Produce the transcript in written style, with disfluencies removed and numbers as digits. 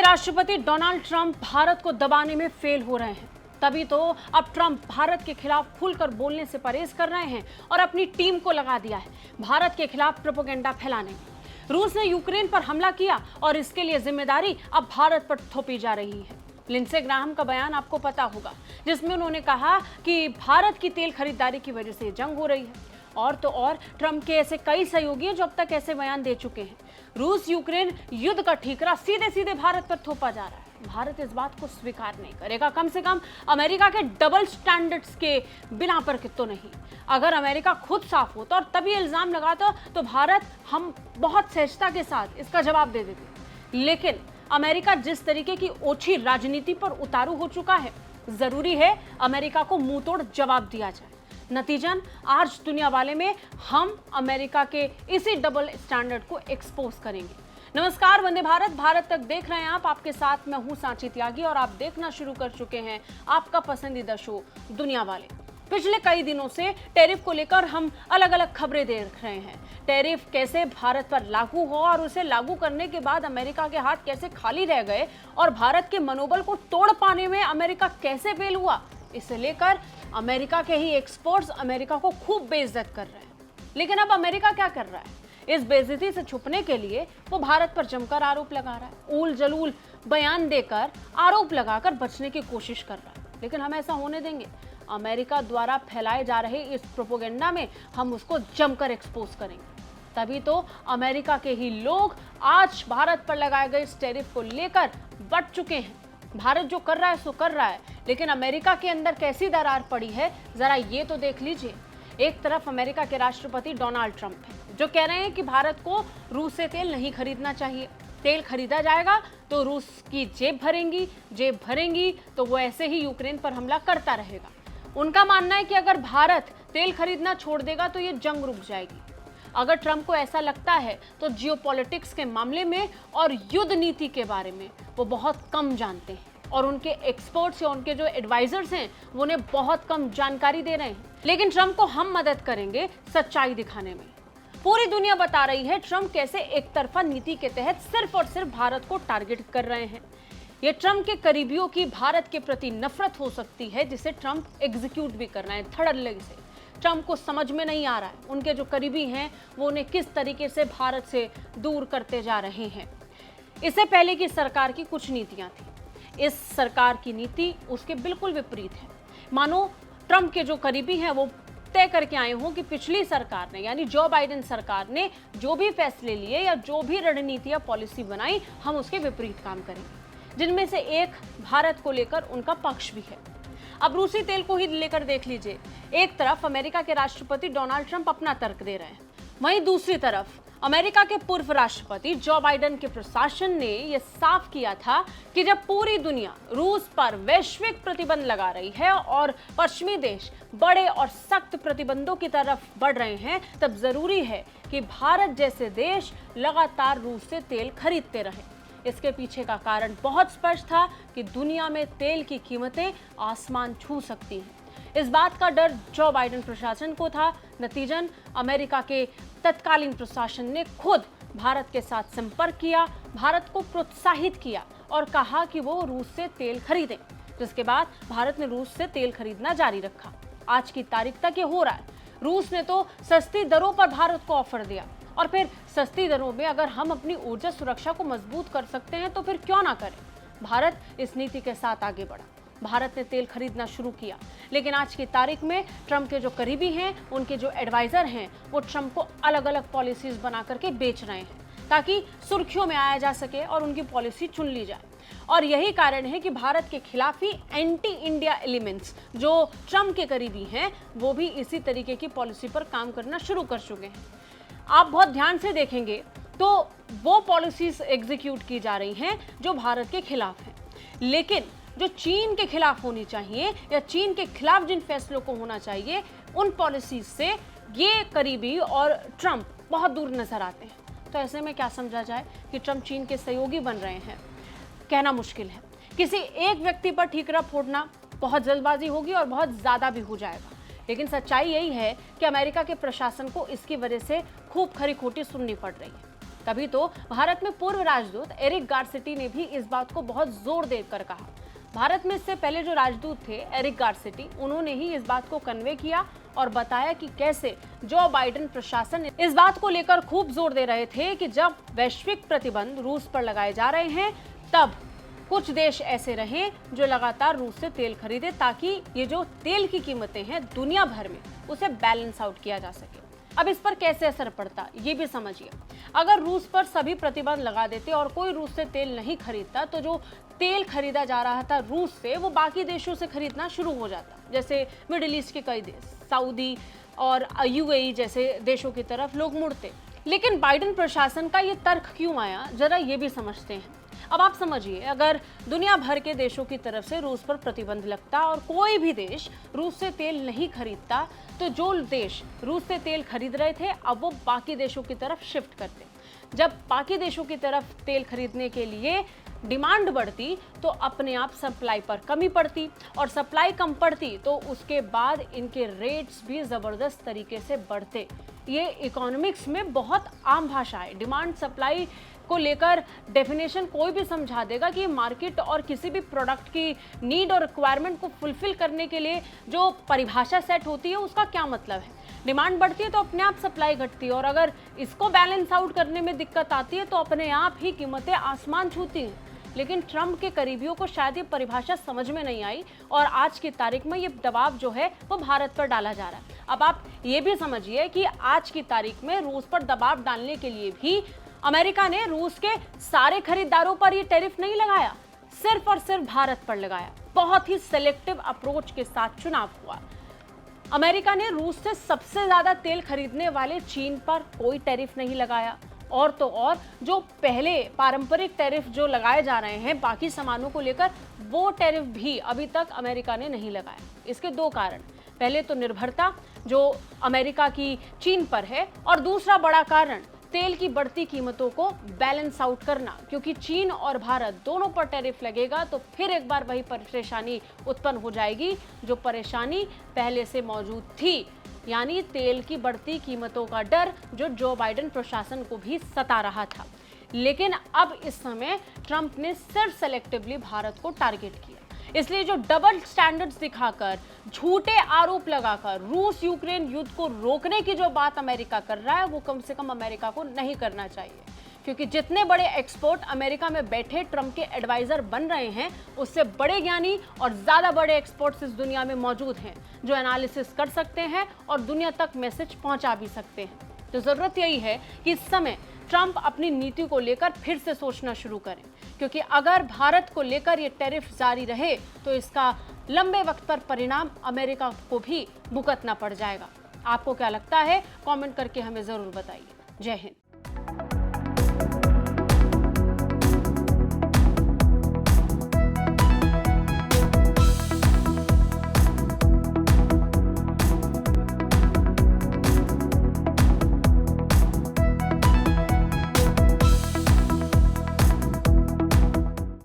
राष्ट्रपति Donald Trump Bharat को दबाने में फेल हो रहे हैं। तभी तो अब ट्रंप भारत के खिलाफ खुलकर बोलने से परहेज कर रहे हैं और अपनी टीम को लगा दिया है भारत के खिलाफ प्रोपेगेंडा फैलाने में। रूस ने यूक्रेन पर हमला किया और इसके लिए जिम्मेदारी अब भारत पर थोपी जा रही है। लिंडसे ग्राहम का बयान आपको पता होगा, जिसमें उन्होंने कहा कि भारत की तेल खरीदारी की वजह से जंग हो रही है। और तो और ट्रंप के ऐसे कई सहयोगी हैं जो अब तक ऐसे बयान दे चुके हैं। रूस यूक्रेन युद्ध का ठीकरा सीधे सीधे भारत पर थोपा जा रहा है। भारत इस बात को स्वीकार नहीं करेगा, कम से कम अमेरिका के डबल स्टैंडर्ड्स के बिना पर तो नहीं। अगर अमेरिका खुद साफ होता और तभी इल्जाम लगाता तो भारत हम बहुत सहजता के साथ इसका जवाब दे देते। लेकिन अमेरिका जिस तरीके की ओछी राजनीति पर उतारू हो चुका है, जरूरी है अमेरिका को मुंह तोड़ जवाब दिया जाए। नतीजन आज दुनिया वाले में हम अमेरिका के इसी डबल स्टैंडर्ड को एक्सपोज करेंगे। नमस्कार, वंदे भारत, भारत तक देख रहे हैं आप। आपके साथ मैं हूं सांची त्यागी और आप देखना शुरू कर चुके हैं आपका पसंदीदा शो दुनिया वाले। पिछले कई दिनों से टैरिफ को लेकर हम अलग अलग खबरें देख रहे हैं। टैरिफ कैसे भारत पर लागू हो और उसे लागू करने के बाद अमेरिका के हाथ कैसे खाली रह गए और भारत के मनोबल को तोड़ पाने में अमेरिका कैसे फेल हुआ, इसे लेकर अमेरिका के ही एक्सपर्ट्स अमेरिका को खूब बेइज्जत कर रहे हैं। लेकिन अब अमेरिका क्या कर रहा है? इस बेइज्जती से छुपने के लिए वो भारत पर जमकर आरोप लगा रहा है। ऊल जलूल बयान देकर आरोप लगाकर बचने की कोशिश कर रहा है। लेकिन हम ऐसा होने देंगे? अमेरिका द्वारा फैलाए जा रहे इस प्रोपेगेंडा में हम उसको जमकर एक्सपोज करेंगे। तभी तो अमेरिका के ही लोग आज भारत पर लगाए गए इस टैरिफ को लेकर बढ़ चुके हैं। भारत जो कर रहा है सो कर रहा है, लेकिन अमेरिका के अंदर कैसी दरार पड़ी है जरा ये तो देख लीजिए। एक तरफ अमेरिका के राष्ट्रपति डोनाल्ड ट्रंप हैं, जो कह रहे हैं कि भारत को रूस से तेल नहीं खरीदना चाहिए। तेल खरीदा जाएगा तो रूस की जेब भरेंगी तो वो ऐसे ही यूक्रेन पर हमला करता रहेगा। उनका मानना है कि अगर भारत तेल खरीदना छोड़ देगा तो ये जंग रुक जाएगी। अगर ट्रंप को ऐसा लगता है तो जियोपॉलिटिक्स के मामले में और युद्ध नीति के बारे में वो बहुत कम जानते हैं और उनके एक्सपर्ट्स या उनके जो एडवाइजर्स हैं वो उन्हें बहुत कम जानकारी दे रहे हैं। लेकिन ट्रंप को हम मदद करेंगे सच्चाई दिखाने में। पूरी दुनिया बता रही है ट्रंप कैसे एक तरफा नीति के तहत सिर्फ और सिर्फ भारत को टारगेट कर रहे हैं। ये ट्रंप के करीबियों की भारत के प्रति नफरत हो सकती है, जिसे ट्रंप एग्जीक्यूट भी कर रहे हैं धड़ल्ले से। ट्रंप को समझ में नहीं आ रहा है उनके जो करीबी हैं वो उन्हें किस तरीके से भारत से दूर करते जा रहे हैं। इससे पहले की सरकार की कुछ नीतियां थी, इस सरकार की नीति उसके बिल्कुल विपरीत है। मानो ट्रंप के जो करीबी हैं वो तय करके आए हों कि पिछली सरकार ने यानी जो बाइडेन सरकार ने जो भी फैसले लिए या जो भी रणनीति या पॉलिसी बनाई, हम उसके विपरीत काम करेंगे, जिनमें से एक भारत को लेकर उनका पक्ष भी है। अब रूसी तेल को ही लेकर देख लीजिए। एक तरफ अमेरिका के राष्ट्रपति डोनाल्ड ट्रंप अपना तर्क दे रहे हैं, वहीं दूसरी तरफ अमेरिका के पूर्व राष्ट्रपति जो बाइडेन के प्रशासन ने यह साफ किया था कि जब पूरी दुनिया रूस पर वैश्विक प्रतिबंध लगा रही है और पश्चिमी देश बड़े और सख्त प्रतिबंधों की तरफ बढ़ रहे हैं, तब जरूरी है कि भारत जैसे देश लगातार रूस से तेल खरीदते रहे। इसके पीछे का कारण बहुत स्पष्ट था कि दुनिया में तेल की कीमतें आसमान छू सकती हैं। इस बात का डर जो बाइडेन प्रशासन को था। नतीजन अमेरिका के तत्कालीन प्रशासन ने खुद भारत के साथ संपर्क किया, भारत को प्रोत्साहित किया और कहा कि वो रूस से तेल खरीदें, जिसके बाद भारत ने रूस से तेल खरीदना जारी रखा। आज की तारीख तक ये हो रहा है। रूस ने तो सस्ती दरों पर भारत को ऑफर दिया और फिर सस्ती दरों में अगर हम अपनी ऊर्जा सुरक्षा को मजबूत कर सकते हैं तो फिर क्यों ना करें। भारत इस नीति के साथ आगे बढ़ा, भारत ने तेल खरीदना शुरू किया। लेकिन आज की तारीख में ट्रंप के जो करीबी हैं, उनके जो एडवाइजर हैं, वो ट्रंप को अलग अलग पॉलिसीज बना करके बेच रहे हैं ताकि सुर्खियों में आया जा सके और उनकी पॉलिसी चुन ली जाए। और यही कारण है कि भारत के खिलाफ ही एंटी इंडिया एलिमेंट्स जो ट्रंप के करीबी हैं वो भी इसी तरीके की पॉलिसी पर काम करना शुरू कर चुके हैं। आप बहुत ध्यान से देखेंगे तो वो पॉलिसीज एग्जीक्यूट की जा रही हैं जो भारत के खिलाफ हैं, लेकिन जो चीन के खिलाफ होनी चाहिए या चीन के खिलाफ जिन फैसलों को होना चाहिए, उन पॉलिसीज से ये करीबी और ट्रंप बहुत दूर नजर आते हैं। तो ऐसे में क्या समझा जाए कि ट्रंप चीन के सहयोगी बन रहे हैं, कहना मुश्किल है। किसी एक व्यक्ति पर ठीकरा फोड़ना बहुत जल्दबाजी होगी और बहुत ज्यादा भी हो जाएगा। लेकिन सच्चाई यही है कि अमेरिका के प्रशासन को इसकी वजह से खूब खरी खोटी सुननी पड़ रही है। तभी तो भारत में पूर्व राजदूत एरिक गारसेटी ने भी इस बात को बहुत जोर देकर कहा। भारत में इससे पहले जो राजदूत थे एरिक गारसेटी, उन्होंने ही इस बात को कन्वे किया और बताया कि कैसे जो बाइडेन प्रशासन इस बात को लेकर खूब जोर दे रहे थे कि जब वैश्विक प्रतिबंध रूस पर लगाए जा रहे हैं तब कुछ देश ऐसे रहे जो लगातार रूस से तेल खरीदे, ताकि ये जो तेल की कीमतें हैं दुनिया भर में उसे बैलेंस आउट किया जा सके। अब इस पर कैसे असर पड़ता ये भी समझिए। अगर रूस पर सभी प्रतिबंध लगा देते और कोई रूस से तेल नहीं खरीदता तो जो तेल खरीदा जा रहा था रूस से वो बाकी देशों से खरीदना शुरू हो जाता। जैसे मिडिल ईस्ट के कई देश, सऊदी और यूएई जैसे देशों की तरफ लोग मुड़ते। लेकिन बाइडेन प्रशासन का ये तर्क क्यों आया, जरा ये भी समझते हैं। अब आप समझिए, अगर दुनिया भर के देशों की तरफ से रूस पर प्रतिबंध लगता और कोई भी देश रूस से तेल नहीं खरीदता तो जो देश रूस से तेल खरीद रहे थे अब वो बाकी देशों की तरफ शिफ्ट करते। जब बाकी देशों की तरफ तेल खरीदने के लिए डिमांड बढ़ती तो अपने आप सप्लाई पर कमी पड़ती और सप्लाई कम पड़ती तो उसके बाद इनके रेट्स भी ज़बरदस्त तरीके से बढ़ते। ये इकोनॉमिक्स में बहुत आम भाषा है। डिमांड सप्लाई को लेकर डेफिनेशन कोई भी समझा देगा कि मार्केट और किसी भी प्रोडक्ट की नीड और रिक्वायरमेंट को फुलफिल करने के लिए जो परिभाषा सेट होती है उसका क्या मतलब है। डिमांड बढ़ती है तो अपने आप सप्लाई घटती है और अगर इसको बैलेंस आउट करने में दिक्कत आती है तो अपने आप ही कीमतें आसमान छूती हैं। लेकिन ट्रंप के करीबियों को शायद ये परिभाषा समझ में नहीं आई और आज की तारीख में ये दबाव जो है वो भारत पर डाला जा रहा है। अब आप ये भी समझिए कि आज की तारीख में रूस पर दबाव डालने के लिए भी अमेरिका ने रूस के सारे खरीदारों पर ये टैरिफ नहीं लगाया, सिर्फ और सिर्फ भारत पर लगाया। बहुत ही सेलेक्टिव अप्रोच के साथ चुनाव हुआ। अमेरिका ने रूस से सबसे ज्यादा तेल खरीदने वाले चीन पर कोई टैरिफ नहीं लगाया और तो और जो पहले पारंपरिक टैरिफ जो लगाए जा रहे हैं बाकी सामानों को लेकर, वो टैरिफ भी अभी तक अमेरिका ने नहीं लगाया। इसके दो कारण, पहले तो निर्भरता जो अमेरिका की चीन पर है और दूसरा बड़ा कारण तेल की बढ़ती कीमतों को बैलेंस आउट करना, क्योंकि चीन और भारत दोनों पर टैरिफ लगेगा तो फिर एक बार वही परेशानी उत्पन्न हो जाएगी जो परेशानी पहले से मौजूद थी, यानी तेल की बढ़ती कीमतों का डर जो बाइडेन प्रशासन को भी सता रहा था। लेकिन अब इस समय ट्रंप ने सिर्फ सेलेक्टिवली भारत को टारगेट किया। इसलिए जो डबल स्टैंडर्ड्स दिखाकर, झूठे आरोप लगाकर रूस यूक्रेन युद्ध को रोकने की जो बात अमेरिका कर रहा है वो कम से कम अमेरिका को नहीं करना चाहिए, क्योंकि जितने बड़े एक्सपर्ट अमेरिका में बैठे ट्रंप के एडवाइजर बन रहे हैं उससे बड़े ज्ञानी और ज्यादा बड़े एक्सपर्ट्स इस दुनिया में मौजूद हैं जो एनालिसिस कर सकते हैं और दुनिया तक मैसेज पहुंचा भी सकते हैं। तो जरूरत यही है कि इस समय ट्रंप अपनी नीति को लेकर फिर से सोचना शुरू करें, क्योंकि अगर भारत को लेकर ये टैरिफ जारी रहे तो इसका लंबे वक्त पर परिणाम अमेरिका को भी भुगतना पड़ जाएगा। आपको क्या लगता है? कमेंट करके हमें जरूर बताइए। जय हिंद।